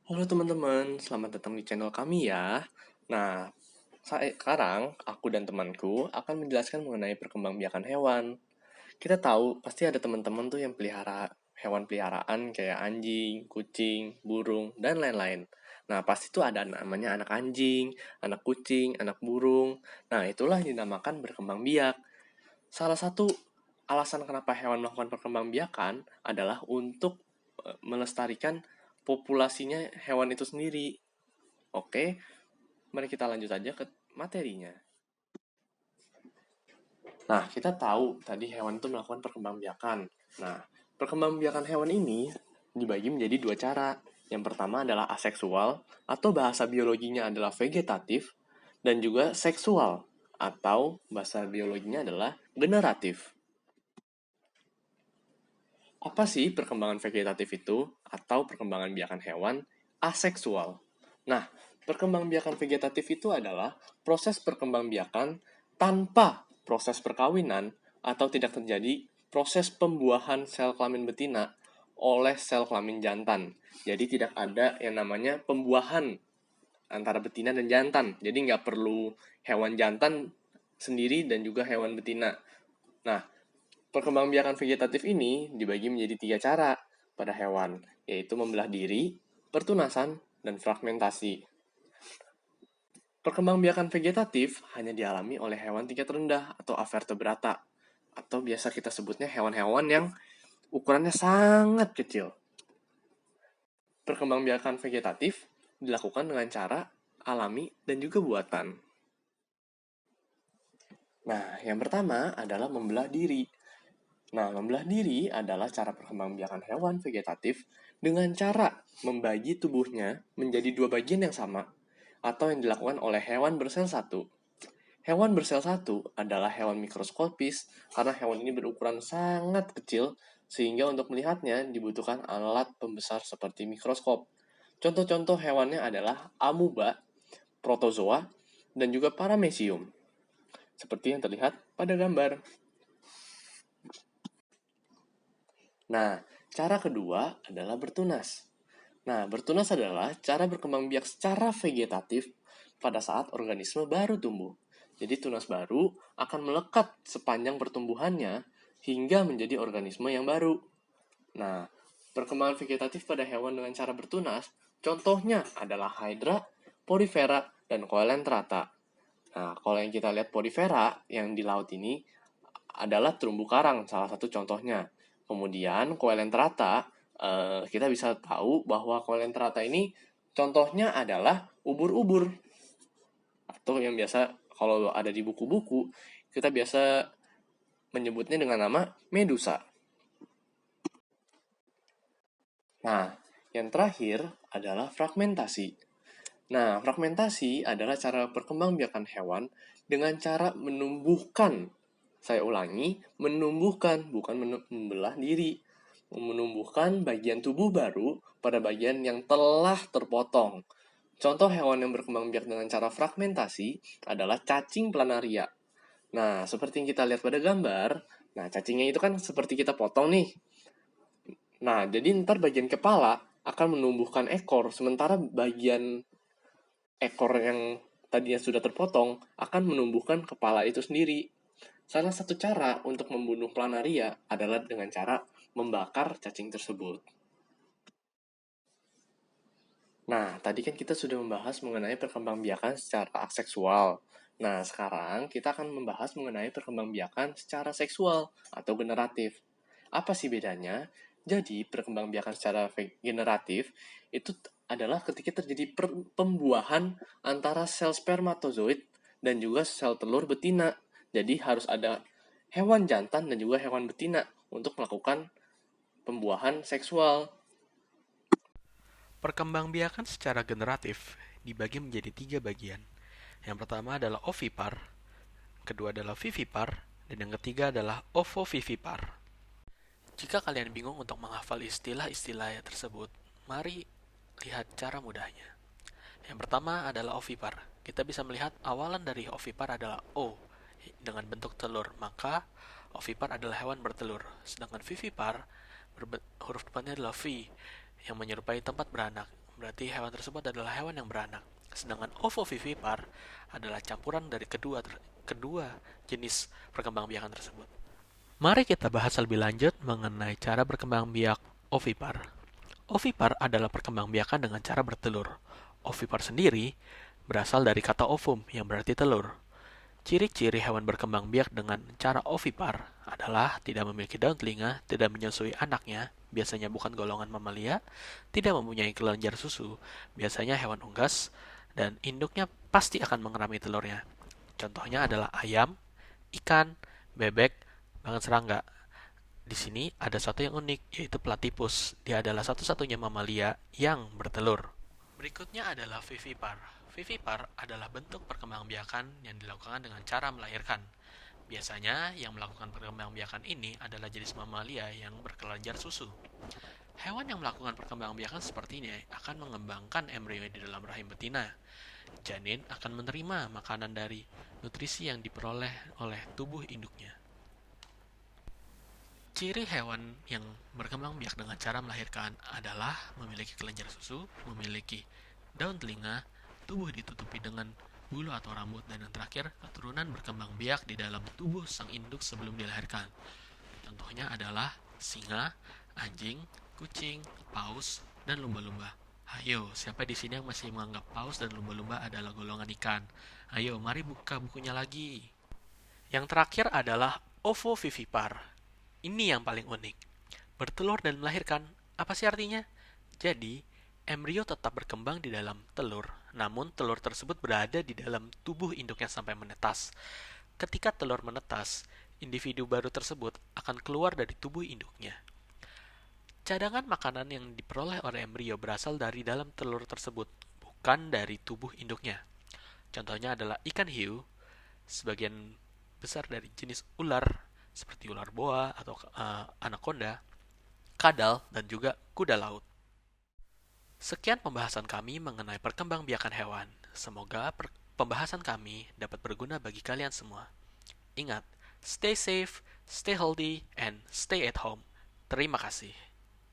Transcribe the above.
Halo teman-teman, selamat datang di channel kami ya. Nah, sekarang aku dan temanku akan menjelaskan mengenai perkembangbiakan hewan. Kita tahu pasti ada teman-teman tuh yang pelihara hewan peliharaan kayak anjing, kucing, burung, dan lain-lain. Nah, pasti tuh ada namanya anak anjing, anak kucing, anak burung. Nah, itulah yang dinamakan berkembang biak. Salah satu alasan kenapa hewan melakukan perkembangbiakan adalah untuk melestarikan populasinya hewan itu sendiri. Oke, mari kita lanjut aja ke materinya. Nah, kita tahu tadi hewan itu melakukan perkembangbiakan. Nah, perkembangbiakan hewan ini dibagi menjadi dua cara. Yang pertama adalah aseksual, atau bahasa biologinya adalah vegetatif, dan juga seksual, atau bahasa biologinya adalah generatif. Apa sih perkembangan vegetatif itu, atau perkembangan biakan hewan aseksual? Nah, perkembangbiakan vegetatif itu adalah proses perkembangbiakan tanpa proses perkawinan atau tidak terjadi proses pembuahan sel kelamin betina oleh sel kelamin jantan. Jadi tidak ada yang namanya pembuahan antara betina dan jantan. Jadi nggak perlu hewan jantan sendiri dan juga hewan betina. Nah, perkembangbiakan vegetatif ini dibagi menjadi tiga cara pada hewan, yaitu membelah diri, pertunasan, dan fragmentasi. Perkembangbiakan vegetatif hanya dialami oleh hewan tingkat rendah atau avertebrata, atau biasa kita sebutnya hewan-hewan yang ukurannya sangat kecil. Perkembangbiakan vegetatif dilakukan dengan cara alami dan juga buatan. Nah, yang pertama adalah membelah diri. Nah, membelah diri adalah cara perkembangbiakan hewan vegetatif dengan cara membagi tubuhnya menjadi dua bagian yang sama, atau yang dilakukan oleh hewan bersel satu. Hewan bersel satu adalah hewan mikroskopis karena hewan ini berukuran sangat kecil sehingga untuk melihatnya dibutuhkan alat pembesar seperti mikroskop. Contoh-contoh hewannya adalah amuba, protozoa, dan juga paramecium, seperti yang terlihat pada gambar. Nah, cara kedua adalah bertunas. Nah, bertunas adalah cara berkembang biak secara vegetatif pada saat organisme baru tumbuh. Jadi tunas baru akan melekat sepanjang pertumbuhannya hingga menjadi organisme yang baru. Nah, perkembangan vegetatif pada hewan dengan cara bertunas, contohnya adalah Hydra, Porifera, dan Coelenterata. Nah, kalau yang kita lihat Porifera yang di laut ini adalah terumbu karang, salah satu contohnya. Kemudian Coelenterata, kita bisa tahu bahwa Coelenterata ini contohnya adalah ubur-ubur, atau yang biasa kalau ada di buku-buku kita biasa menyebutnya dengan nama Medusa. Nah, yang terakhir adalah fragmentasi. Nah, fragmentasi adalah cara perkembangbiakan hewan dengan cara menumbuhkan. Saya ulangi, menumbuhkan, bukan membelah diri. Menumbuhkan bagian tubuh baru pada bagian yang telah terpotong. Contoh hewan yang berkembang biak dengan cara fragmentasi adalah cacing planaria. Nah, seperti yang kita lihat pada gambar, nah cacingnya itu kan seperti kita potong nih. Nah, jadi ntar bagian kepala akan menumbuhkan ekor, sementara bagian ekor yang tadinya sudah terpotong akan menumbuhkan kepala itu sendiri. Salah satu cara untuk membunuh planaria adalah dengan cara membakar cacing tersebut. Nah, tadi kan kita sudah membahas mengenai perkembangbiakan secara aseksual. Nah, sekarang kita akan membahas mengenai perkembangbiakan secara seksual atau generatif. Apa sih bedanya? Jadi, perkembangbiakan secara generatif itu adalah ketika terjadi pembuahan antara sel spermatozoid dan juga sel telur betina. Jadi, harus ada hewan jantan dan juga hewan betina untuk melakukan pembuahan seksual. Perkembangbiakan secara generatif dibagi menjadi tiga bagian. Yang pertama adalah ovipar, kedua adalah vivipar, dan yang ketiga adalah ovovivipar. Jika kalian bingung untuk menghafal istilah-istilah tersebut, mari lihat cara mudahnya. Yang pertama adalah ovipar. Kita bisa melihat awalan dari ovipar adalah O dengan bentuk telur, maka ovipar adalah hewan bertelur. Sedangkan vivipar huruf depannya adalah V yang menyerupai tempat beranak. berarti hewan tersebut adalah hewan yang beranak. Sedangkan ovovivipar adalah campuran dari kedua jenis perkembangbiakan tersebut. Mari kita bahas lebih lanjut mengenai cara berkembang biak ovipar. Ovipar adalah perkembangbiakan dengan cara bertelur. Ovipar sendiri berasal dari kata ovum yang berarti telur. Ciri-ciri hewan berkembang biak dengan cara ovipar adalah tidak memiliki daun telinga, tidak menyusui anaknya, biasanya bukan golongan mamalia, tidak mempunyai kelenjar susu, biasanya hewan unggas, dan induknya pasti akan mengerami telurnya. Contohnya adalah ayam, ikan, bebek, bahkan serangga. Di sini ada satu yang unik, yaitu platypus. Dia adalah satu-satunya mamalia yang bertelur. Berikutnya adalah vivipar. Vivipar adalah bentuk perkembangbiakan yang dilakukan dengan cara melahirkan. Biasanya yang melakukan perkembangbiakan ini adalah jenis mamalia yang berkelenjar susu. Hewan yang melakukan perkembangbiakan seperti ini akan mengembangkan embrio di dalam rahim betina. Janin akan menerima makanan dari nutrisi yang diperoleh oleh tubuh induknya. Ciri hewan yang berkembang biak dengan cara melahirkan adalah memiliki kelenjar susu, memiliki daun telinga, tubuh ditutupi dengan bulu atau rambut, dan yang terakhir, keturunan berkembang biak di dalam tubuh sang induk sebelum dilahirkan. Contohnya adalah singa, anjing, kucing, paus, dan lumba-lumba. Ayo, siapa di sini yang masih menganggap paus dan lumba-lumba adalah golongan ikan? Ayo, mari buka bukunya lagi. Yang terakhir adalah ovovivipar. Ini yang paling unik. Bertelur dan melahirkan, apa sih artinya? Jadi, embrio tetap berkembang di dalam telur, namun telur tersebut berada di dalam tubuh induknya sampai menetas. Ketika telur menetas, individu baru tersebut akan keluar dari tubuh induknya. Cadangan makanan yang diperoleh oleh embrio berasal dari dalam telur tersebut, bukan dari tubuh induknya. Contohnya adalah ikan hiu, sebagian besar dari jenis ular, seperti ular boa atau anaconda, kadal, dan juga kuda laut. Sekian pembahasan kami mengenai perkembangbiakan hewan. Semoga pembahasan kami dapat berguna bagi kalian semua. Ingat, stay safe, stay healthy, and stay at home. Terima kasih.